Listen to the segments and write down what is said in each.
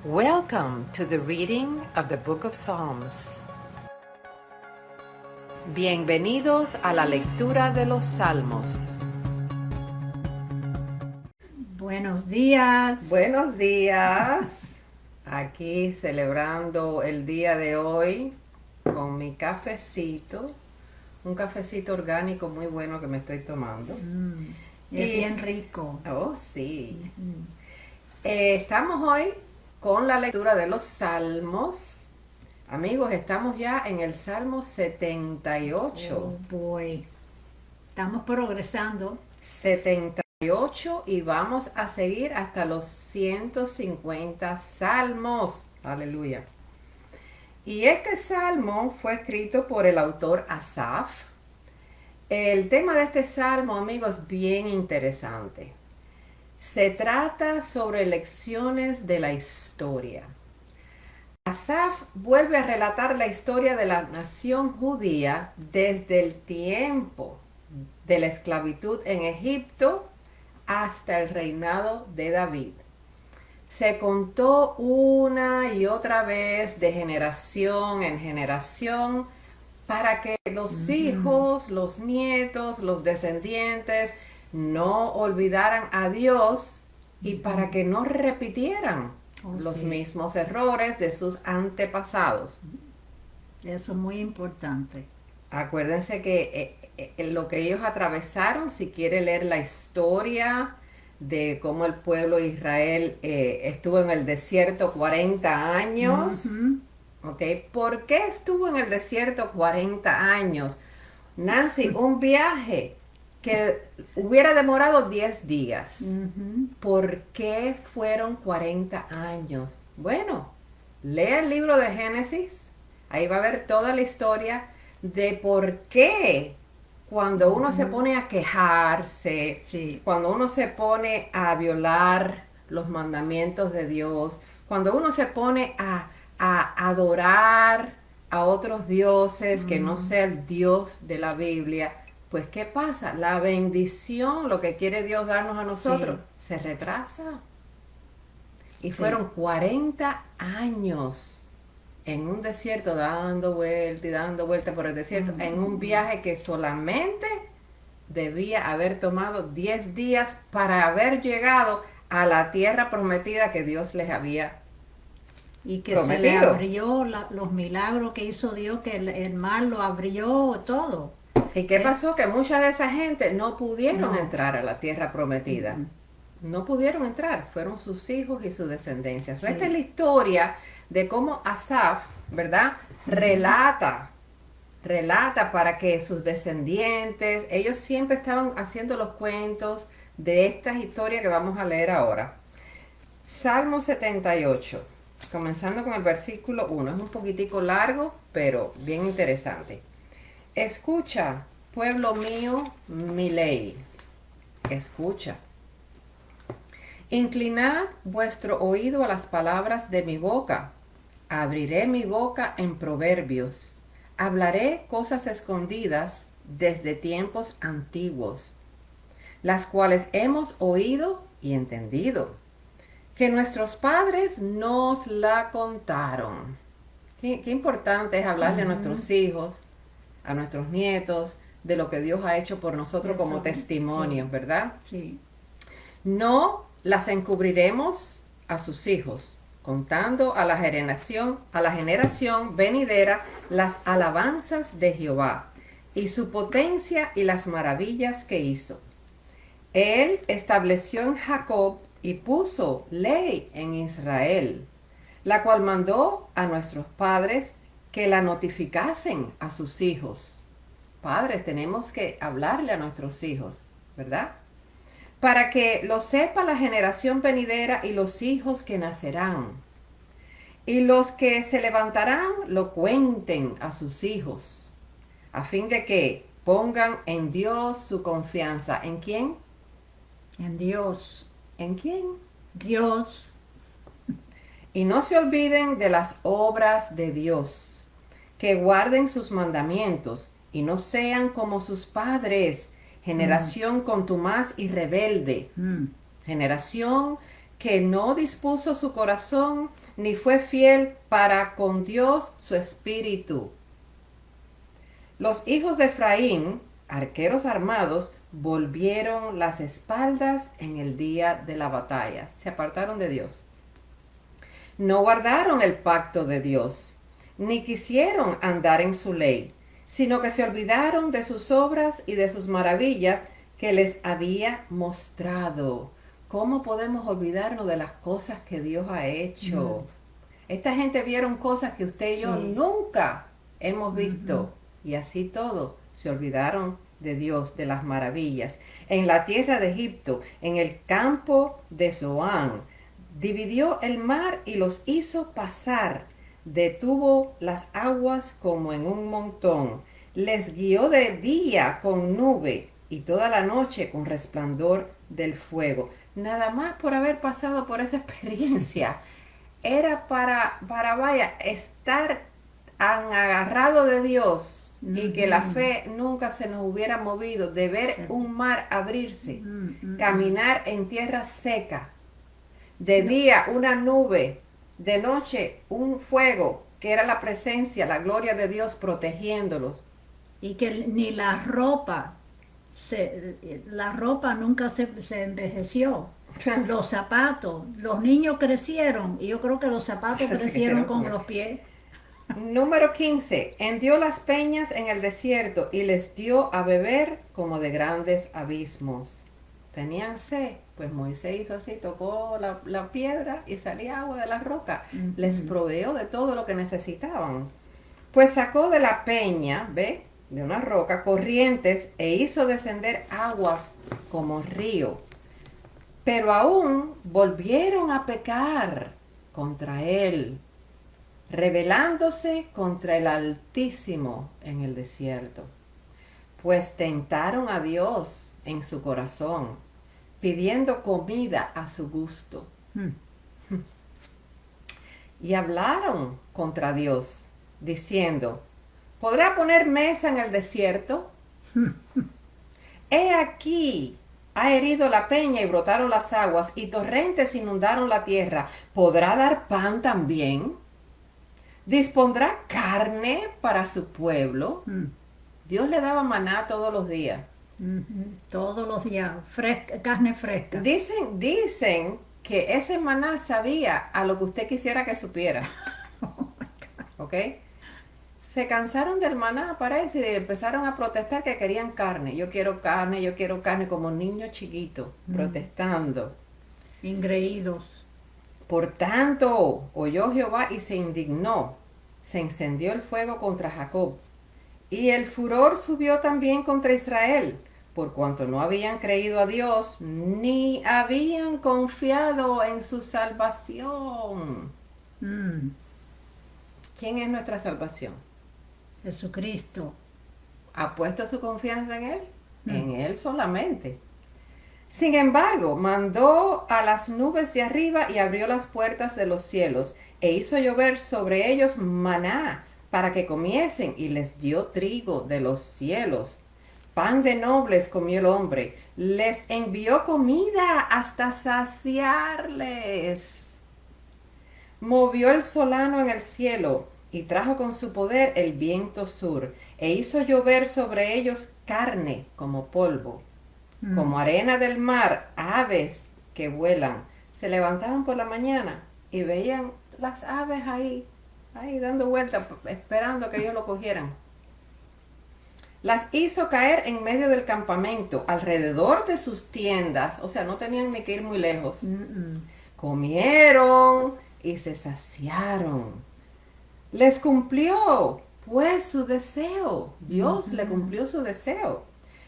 Welcome to the reading of the Book of Psalms. Bienvenidos a la lectura de los Salmos. Buenos días. Buenos días. Aquí celebrando el día de hoy con mi cafecito. Un cafecito orgánico muy bueno que me estoy tomando. Es bien rico. Oh, sí. Estamos hoy con la lectura de los Salmos. Amigos, estamos ya en el Salmo 78. Oh boy. Estamos progresando. 78 y vamos a seguir hasta los 150 salmos. Aleluya. Y este salmo fue escrito por el autor Asaf. El tema de este salmo, amigos, es bien interesante. Se trata sobre lecciones de la historia. Asaf vuelve a relatar la historia de la nación judía desde el tiempo de la esclavitud en Egipto hasta el reinado de David. Se contó una y otra vez de generación en generación para que los hijos, los nietos, los descendientes no olvidaran a Dios y para que no repitieran los mismos errores de sus antepasados. Eso es muy importante. Acuérdense que lo que ellos atravesaron, si quiere leer la historia de cómo el pueblo de Israel estuvo en el desierto 40 años. ¿Okay? ¿Por qué estuvo en el desierto 40 años? Nancy, un viaje que hubiera demorado 10 días. ¿Por qué fueron 40 años? Bueno, lea el libro de Génesis. Ahí va a ver toda la historia de por qué cuando uno se pone a quejarse, cuando uno se pone a violar los mandamientos de Dios, cuando uno se pone a adorar a otros dioses que no sea el Dios de la Biblia, pues ¿qué pasa? La bendición, lo que quiere Dios darnos a nosotros, se retrasa. Y fueron 40 años en un desierto dando vuelta y dando vuelta por el desierto, en un viaje que solamente debía haber tomado 10 días para haber llegado a la tierra prometida que Dios les había Y que prometido. se le abrió los milagros que hizo Dios, que el mar lo abrió, todo. ¿Y qué pasó? Que mucha de esa gente no pudieron entrar a la tierra prometida. No pudieron entrar. Fueron sus hijos y su descendencia. Esta es la historia de cómo Asaf, ¿verdad? Relata para que sus descendientes, ellos siempre estaban haciendo los cuentos de estas historias que vamos a leer ahora. Salmo 78, comenzando con el versículo 1. Es un poquitico largo, pero bien interesante. Escucha, pueblo mío, mi ley. Escucha. Inclinad vuestro oído a las palabras de mi boca. Abriré mi boca en proverbios. Hablaré cosas escondidas desde tiempos antiguos, las cuales hemos oído y entendido, que nuestros padres nos la contaron. Qué importante es hablarle a nuestros hijos, a nuestros nietos, de lo que Dios ha hecho por nosotros como testimonio, ¿verdad? Sí. No las encubriremos a sus hijos, contando a la generación venidera las alabanzas de Jehová y su potencia y las maravillas que hizo. Él estableció en Jacob y puso ley en Israel, la cual mandó a nuestros padres que la notificasen a sus hijos. Padres, tenemos que hablarle a nuestros hijos, ¿verdad? Para que lo sepa la generación venidera y los hijos que nacerán. Y los que se levantarán lo cuenten a sus hijos, a fin de que pongan en Dios su confianza. ¿En quién? En Dios. ¿En quién? Dios. Y no se olviden de las obras de Dios, que guarden sus mandamientos y no sean como sus padres, generación contumaz y rebelde, generación que no dispuso su corazón, ni fue fiel para con Dios su espíritu. Los hijos de Efraín, arqueros armados, volvieron las espaldas en el día de la batalla. Se apartaron de Dios. No guardaron el pacto de Dios, ni quisieron andar en su ley, sino que se olvidaron de sus obras y de sus maravillas que les había mostrado. ¿Cómo podemos olvidarnos de las cosas que Dios ha hecho? Esta gente vieron cosas que usted y yo nunca hemos visto. Y así todo, se olvidaron de Dios, de las maravillas. En la tierra de Egipto, en el campo de Zoán, dividió el mar y los hizo pasar. Detuvo las aguas como en un montón. Les guió de día con nube y toda la noche con resplandor del fuego. Nada más por haber pasado por esa experiencia. Era para vaya, estar tan agarrado de Dios y que la fe nunca se nos hubiera movido, de ver un mar abrirse, caminar en tierra seca, de día una nube, de noche un fuego, que era la presencia, la gloria de Dios protegiéndolos. Y que ni la ropa nunca se envejeció. Los zapatos, los niños crecieron y yo creo que los zapatos crecieron con los pies. Número 15. Hendió las peñas en el desierto y les dio a beber como de grandes abismos. Tenían sed, pues Moisés hizo así, tocó la piedra y salía agua de la roca. Les proveó de todo lo que necesitaban. Pues sacó de la peña, ¿ve?, de una roca, corrientes e hizo descender aguas como río. Pero aún volvieron a pecar contra él, rebelándose contra el Altísimo en el desierto. Pues tentaron a Dios en su corazón, pidiendo comida a su gusto. Y hablaron contra Dios, diciendo: ¿podrá poner mesa en el desierto? He aquí, ha herido la peña y brotaron las aguas, y torrentes inundaron la tierra. ¿Podrá dar pan también? ¿Dispondrá carne para su pueblo? Dios le daba maná todos los días. Todos los días, carne fresca. Dicen que ese maná sabía a lo que usted quisiera que supiera. ¿Ok? Se cansaron del maná, parece, y empezaron a protestar que querían carne. Yo quiero carne, como niños chiquitos, protestando. Engreídos. Por tanto, oyó Jehová y se indignó. Se encendió el fuego contra Jacob. Y el furor subió también contra Israel, por cuanto no habían creído a Dios, ni habían confiado en su salvación. ¿Quién es nuestra salvación? Jesucristo. ¿Ha puesto su confianza en Él? En Él solamente. Sin embargo, mandó a las nubes de arriba y abrió las puertas de los cielos, e hizo llover sobre ellos maná, para que comiesen, y les dio trigo de los cielos. Pan de nobles comió el hombre, les envió comida hasta saciarles. Movió el solano en el cielo, y trajo con su poder el viento sur, e hizo llover sobre ellos carne como polvo, como arena del mar, aves que vuelan. Se levantaban por la mañana y veían las aves ahí dando vueltas, esperando que ellos lo cogieran. Las hizo caer en medio del campamento, alrededor de sus tiendas, o sea, no tenían ni que ir muy lejos. Comieron y se saciaron. Les cumplió, pues, su deseo. Dios le cumplió su deseo.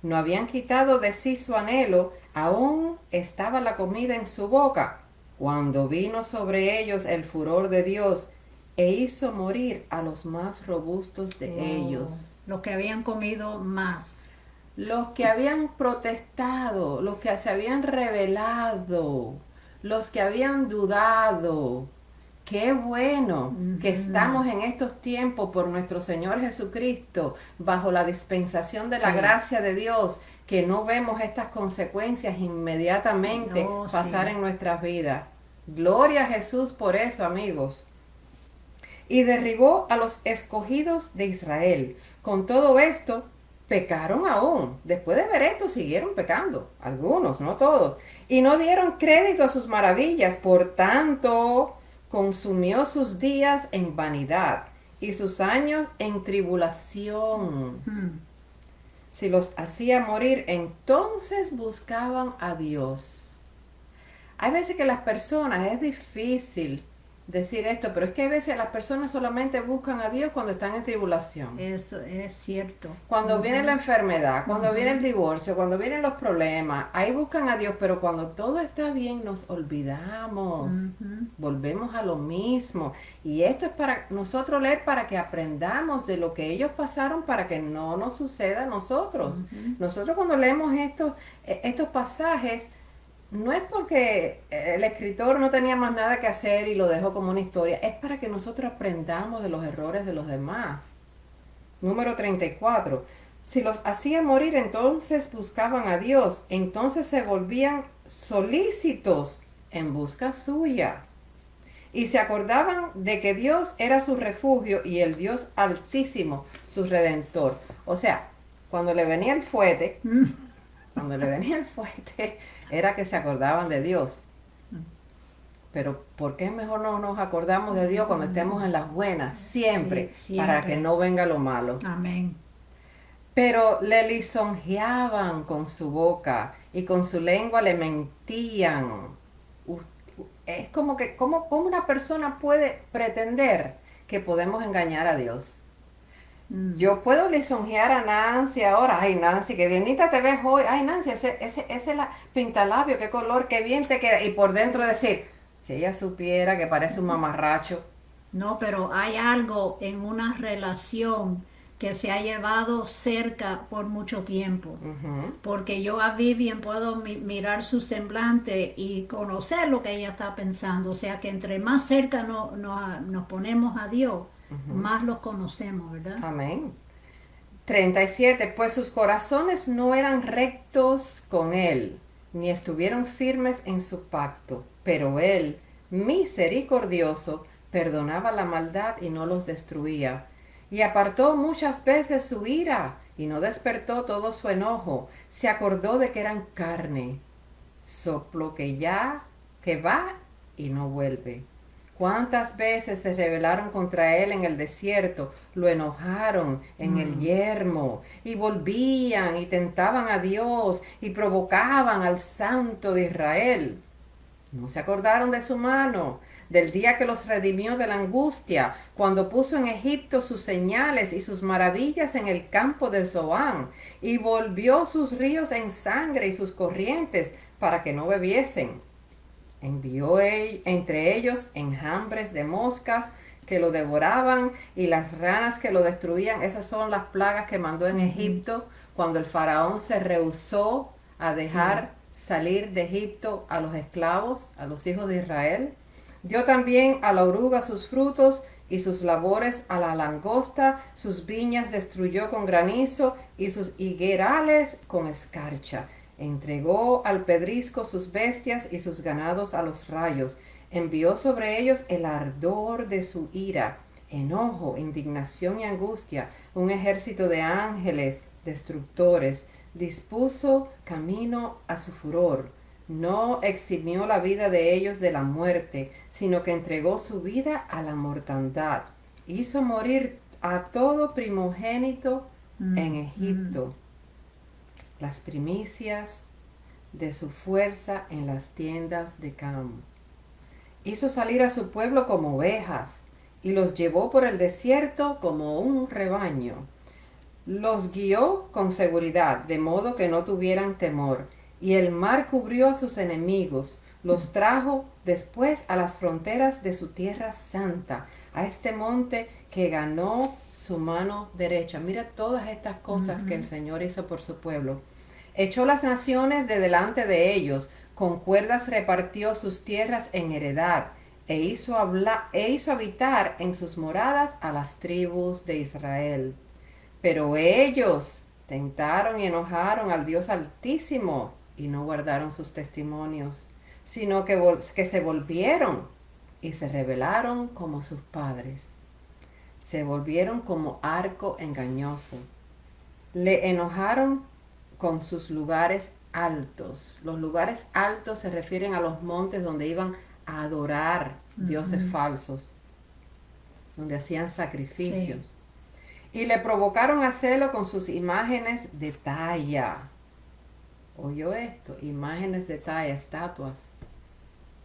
No habían quitado de sí su anhelo, aún estaba la comida en su boca, cuando vino sobre ellos el furor de Dios, e hizo morir a los más robustos de ellos. Los que habían comido más. Los que habían protestado, los que se habían rebelado, los que habían dudado. Qué bueno que estamos en estos tiempos por nuestro Señor Jesucristo, bajo la dispensación de la gracia de Dios, que no vemos estas consecuencias inmediatamente Oh, pasar sí. en nuestras vidas. Gloria a Jesús por eso, amigos. Y derribó a los escogidos de Israel. Con todo esto, pecaron aún. Después de ver esto, siguieron pecando. Algunos, no todos. Y no dieron crédito a sus maravillas. Por tanto, consumió sus días en vanidad y sus años en tribulación. Mm. Si los hacía morir, entonces buscaban a Dios. Hay veces que las personas, es difícil decir esto, pero es que hay veces las personas solamente buscan a Dios cuando están en tribulación. Eso es cierto. Cuando viene la enfermedad, cuando viene el Ujú. divorcio, cuando vienen los problemas, ahí buscan a Dios, pero cuando todo está bien nos olvidamos, Ujú. volvemos a lo mismo. Y esto es para nosotros leer, para que aprendamos de lo que ellos pasaron, para que no nos suceda a nosotros. Ujú. Nosotros cuando leemos estos pasajes, no es porque el escritor no tenía más nada que hacer y lo dejó como una historia, es para que nosotros aprendamos de los errores de los demás. Número 34. Si los hacía morir, entonces buscaban a Dios, entonces se volvían solícitos en busca suya. Y se acordaban de que Dios era su refugio y el Dios altísimo, su redentor. O sea, cuando le venía el fuete, cuando le venía el fuerte, era que se acordaban de Dios. Pero ¿por qué mejor no nos acordamos de Dios cuando estemos en las buenas? Siempre, Sí, para que siempre. no venga lo malo. Amén. Pero le lisonjeaban con su boca y con su lengua le mentían. Es como que, ¿cómo una persona puede pretender que podemos engañar a Dios? Mm. Yo puedo lisonjear a Nancy ahora. Ay, Nancy, qué bienita te ves hoy. Ay, Nancy, ese la pintalabio, qué color, qué bien te queda. Y por dentro decir, si ella supiera que parece un mamarracho. No, pero hay algo en una relación que se ha llevado cerca por mucho tiempo. Ujú, Porque yo a Vivian puedo mirar su semblante y conocer lo que ella está pensando. O sea que entre más cerca nos ponemos a Dios, ujú. más lo conocemos, ¿verdad? Amén. 37. Pues sus corazones no eran rectos con él, ni estuvieron firmes en su pacto. Pero él, misericordioso, perdonaba la maldad y no los destruía. Y apartó muchas veces su ira y no despertó todo su enojo. Se acordó de que eran carne, soplo que va y no vuelve. ¿Cuántas veces se rebelaron contra él en el desierto? Lo enojaron en el Mm. yermo y volvían y tentaban a Dios y provocaban al Santo de Israel. No se acordaron de su mano, del día que los redimió de la angustia, cuando puso en Egipto sus señales y sus maravillas en el campo de Zoán, y volvió sus ríos en sangre y sus corrientes para que no bebiesen. Envió entre ellos enjambres de moscas que lo devoraban y las ranas que lo destruían. Esas son las plagas que mandó en Ujú. Egipto cuando el faraón se rehusó a Sí. dejar salir de Egipto a los esclavos, a los hijos de Israel. Dio también a la oruga sus frutos y sus labores a la langosta, sus viñas destruyó con granizo y sus higuerales con escarcha. Entregó al pedrisco sus bestias y sus ganados a los rayos. Envió sobre ellos el ardor de su ira, enojo, indignación y angustia, un ejército de ángeles destructores. Dispuso camino a su furor. No eximió la vida de ellos de la muerte, sino que entregó su vida a la mortandad. Hizo morir a todo primogénito en Mm. Mm. Egipto, las primicias de su fuerza en las tiendas de campo. Hizo salir a su pueblo como ovejas y los llevó por el desierto como un rebaño. Los guió con seguridad, de modo que no tuvieran temor, y el mar cubrió a sus enemigos. Los trajo después a las fronteras de su tierra santa, a este monte que ganó su mano derecha. Mira todas estas cosas que el Ujú. Señor hizo por su pueblo. Echó las naciones de delante de ellos, con cuerdas repartió sus tierras en heredad, e hizo habitar en sus moradas a las tribus de Israel. Pero ellos Tentaron y enojaron al Dios Altísimo y no guardaron sus testimonios, sino que se volvieron y se rebelaron como sus padres. Se volvieron como arco engañoso. Le enojaron con sus lugares altos. Los lugares altos se refieren a los montes donde iban a adorar dioses falsos, donde hacían sacrificios. Sí. Y le provocaron a celo con sus imágenes de talla. ¿Oyó esto? Imágenes de talla, estatuas.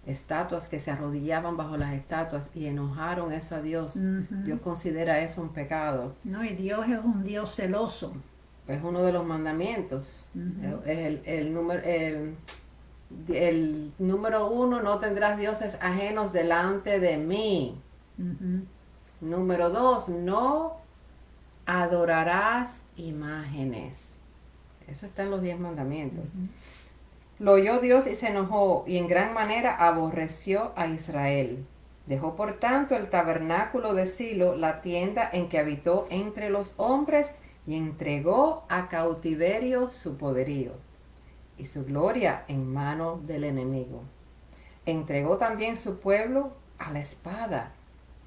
Estatuas que se arrodillaban bajo las estatuas y enojaron eso a Dios. Dios considera eso un pecado. No, y Dios es un Dios celoso. Es uno de los mandamientos. Es el número 1, no tendrás dioses ajenos delante de mí. Número 2, no adorarás imágenes. Eso está en los 10 mandamientos. Lo oyó Dios y se enojó, y en gran manera aborreció a Israel. Dejó por tanto el tabernáculo de Silo, la tienda en que habitó entre los hombres, y entregó a cautiverio su poderío y su gloria en mano del enemigo. Entregó también su pueblo a la espada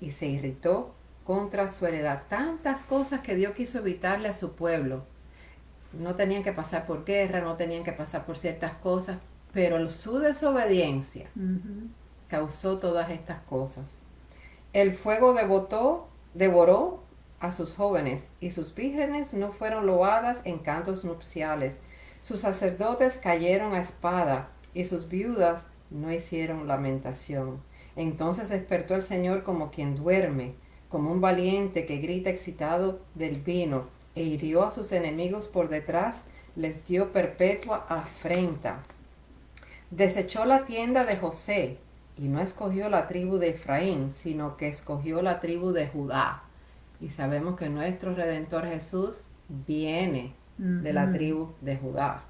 y se irritó contra su heredad. Tantas cosas que Dios quiso evitarle a su pueblo. No tenían que pasar por guerra, no tenían que pasar por ciertas cosas, pero su desobediencia causó todas estas cosas. El fuego devoró a sus jóvenes, y sus vírgenes no fueron loadas en cantos nupciales. Sus sacerdotes cayeron a espada, y sus viudas no hicieron lamentación. Entonces despertó el Señor como quien duerme, como un valiente que grita excitado del vino, e hirió a sus enemigos por detrás, les dio perpetua afrenta. Desechó la tienda de José, y no escogió la tribu de Efraín, sino que escogió la tribu de Judá. Y sabemos que nuestro Redentor Jesús viene de la tribu de Judá.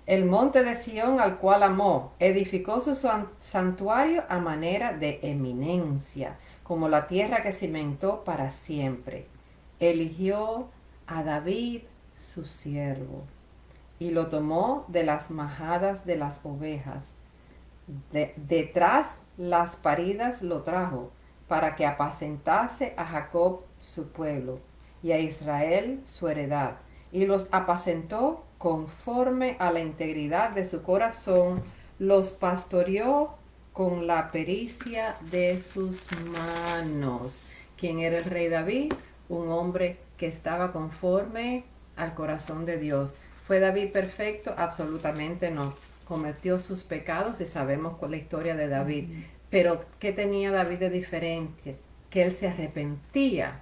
El monte de Sión, al cual amó, edificó su santuario a manera de eminencia, como la tierra que cimentó para siempre. Eligió a David, su siervo, y lo tomó de las majadas de las ovejas. Detrás las paridas lo trajo, para que apacentase a Jacob su pueblo, y a Israel su heredad, y los apacentó conforme a la integridad de su corazón, los pastoreó con la pericia de sus manos. ¿Quién era el rey David? Un hombre que estaba conforme al corazón de Dios. ¿Fue David perfecto? Absolutamente no. Cometió sus pecados y sabemos con la historia de David. Pero, ¿qué tenía David de diferente? Que él se arrepentía,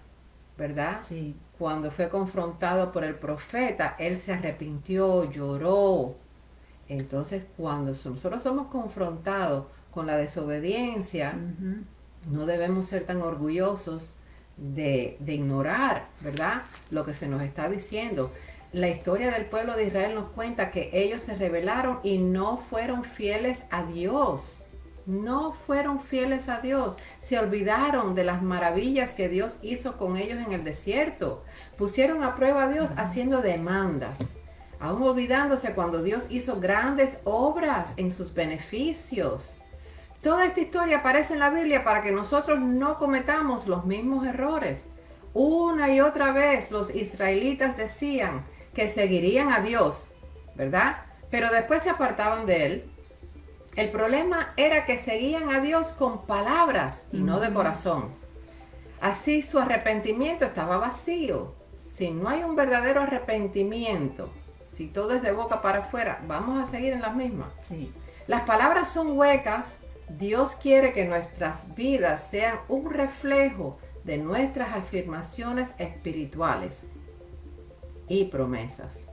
¿verdad? Sí. Cuando fue confrontado por el profeta, él se arrepintió, lloró. Entonces, cuando nosotros somos confrontados con la desobediencia, no debemos ser tan orgullosos de ignorar, ¿verdad?, lo que se nos está diciendo. La historia del pueblo de Israel nos cuenta que ellos se rebelaron y no fueron fieles a Dios. No fueron fieles a Dios. Se olvidaron de las maravillas que Dios hizo con ellos en el desierto. Pusieron a prueba a Dios haciendo demandas, aún olvidándose cuando Dios hizo grandes obras en sus beneficios. Toda esta historia aparece en la Biblia para que nosotros no cometamos los mismos errores. Una y otra vez los israelitas decían que seguirían a Dios, ¿verdad? Pero después se apartaban de Él. El problema era que seguían a Dios con palabras y no de corazón. Así su arrepentimiento estaba vacío. Si no hay un verdadero arrepentimiento, si todo es de boca para afuera, vamos a seguir en las mismas. Sí. Las palabras son huecas. Dios quiere que nuestras vidas sean un reflejo de nuestras afirmaciones espirituales y promesas.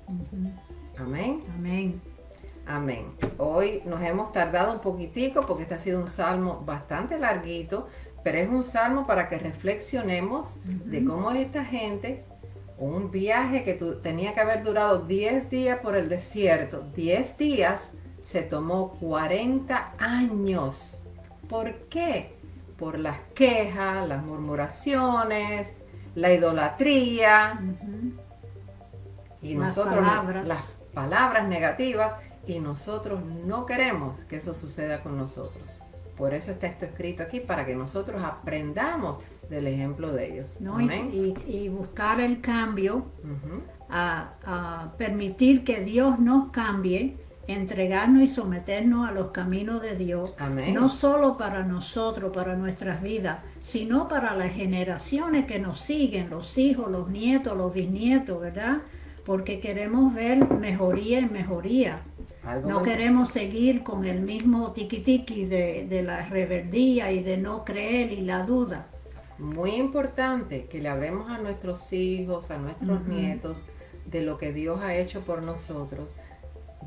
Amén. Amén. Amén. Hoy nos hemos tardado un poquitico porque este ha sido un salmo bastante larguito, pero es un salmo para que reflexionemos de cómo es esta gente. Un viaje que tenía que haber durado 10 días por el desierto, 10 días se tomó 40 años. ¿Por qué? Por las quejas, las murmuraciones, la idolatría. y Las nosotros palabras. las palabras negativas, y nosotros no queremos que eso suceda con nosotros. Por eso está esto escrito aquí, para que nosotros aprendamos del ejemplo de ellos. ¿no? Amén. Y buscar el cambio, Ujú. a permitir que Dios nos cambie, entregarnos y someternos a los caminos de Dios, Amén. no solo para nosotros, para nuestras vidas, sino para las generaciones que nos siguen, los hijos, los nietos, los bisnietos, ¿verdad? Porque queremos ver mejoría en mejoría. Algo No muy- queremos seguir con el mismo tiquitiqui de la rebeldía y de no creer y la duda. Muy importante que le hablemos a nuestros hijos, a nuestros nietos, de lo que Dios ha hecho por nosotros,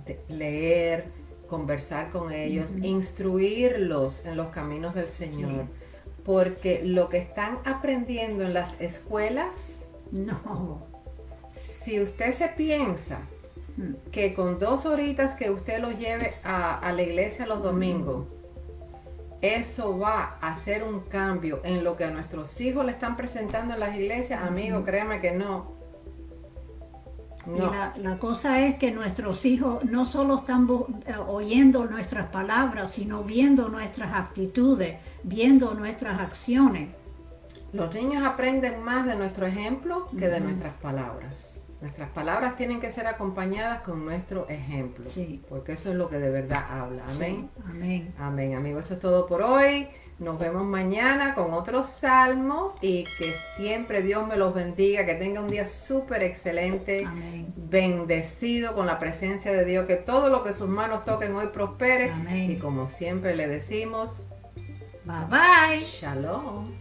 de leer, conversar con ellos, instruirlos en los caminos del Señor, porque lo que están aprendiendo en las escuelas, No. si usted se piensa que con 2 horitas que usted los lleve a la iglesia los domingos, eso va a hacer un cambio en lo que a nuestros hijos le están presentando en las iglesias, amigo, créeme que no. Y No. la cosa es que nuestros hijos no solo están oyendo nuestras palabras, sino viendo nuestras actitudes, viendo nuestras acciones. Los niños aprenden más de nuestro ejemplo que de nuestras palabras. Nuestras palabras tienen que ser acompañadas con nuestro ejemplo, Sí. porque eso es lo que de verdad habla. Amén. Sí, amén. Amén, amigos. Eso es todo por hoy. Nos vemos mañana con otro salmo y que siempre Dios me los bendiga, que tenga un día súper excelente, Amén. bendecido con la presencia de Dios, que todo lo que sus manos toquen hoy prospere. Amén. Y como siempre le decimos, Bye bye. Shalom.